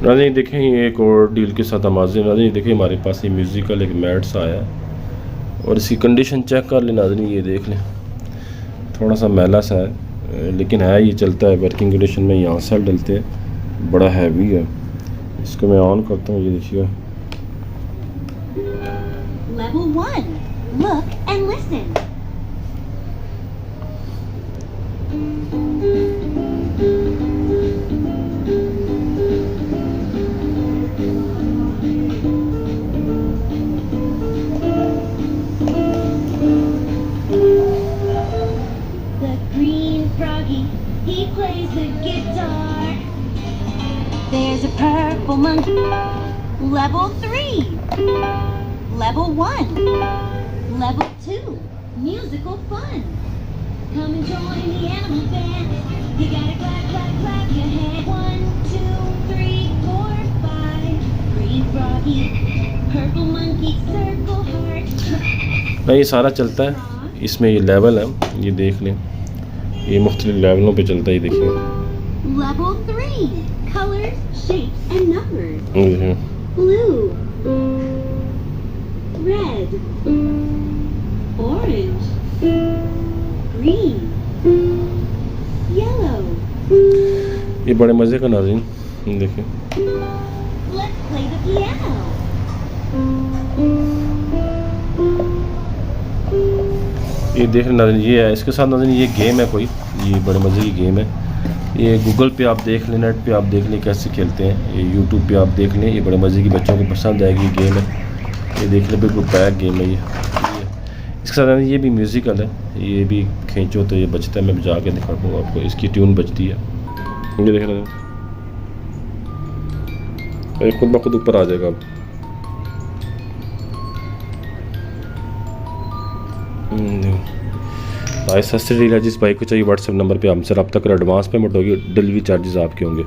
नाज़रीन देखें ये एक और डील के साथ आमाज़। नाज़रीन देखें हमारे पास ये म्यूज़िकल एक मैट्स आया है और इसकी कंडीशन चेक कर लें नाज़रीन, ये देख लें थोड़ा सा मैला सा है लेकिन है ये चलता है वर्किंग कंडीशन में। यहाँ से डलते हैं, बड़ा हैवी है। इसको मैं ऑन करता हूँ, ये देखिए Level 1. Look and listen. The green froggy, he plays the guitar. There's a purple monkey. Level 3. Level 1. Level 2. Musical fun. Come and join the animal band. You gotta clap, clap, clap your hands. 1, 2, 3, 4, 5. Green froggy, purple monkey, circle heart. नहीं, ये सारा चलता है। इसमें ये level है, ये देख लें, ये मुख्तलिफ लेवलों पे चलता है। ये देखिए Level 3. Colors, shapes, and numbers. Blue. Red. Orange. Green. Yellow. ये बड़े मज़े का नाज़रीन देखिए। Let's play the piano. ये देख रहे नाज़रीन, ये है इसके साथ नाज़रीन, ये गेम है कोई, ये बड़े मज़े की गेम है। ये गूगल पे आप देख लें, नेट पे आप देख लें कैसे खेलते हैं। ये यूट्यूब पे आप देख लें, ये बड़े मज़े की, बच्चों को पसंद आएगी ये गेम है। ये देख लें, बिल्कुल पैक गेम है ये। इसके साथ ये भी म्यूज़िकल है, ये भी खींचो तो ये बजता है। मैं बजा के दिखा दूँगा आपको, इसकी ट्यून बजती है। ये देख रहे हैं, ये खुद ब खुद ऊपर आ जाएगा अब। भाई सस्ती डील है, जिस भाई को चाहिए व्हाट्सएप नंबर पे हमसे रब्ता कर। एडवांस पेमेंट होगी, डिलीवरी चार्जेस आपके होंगे।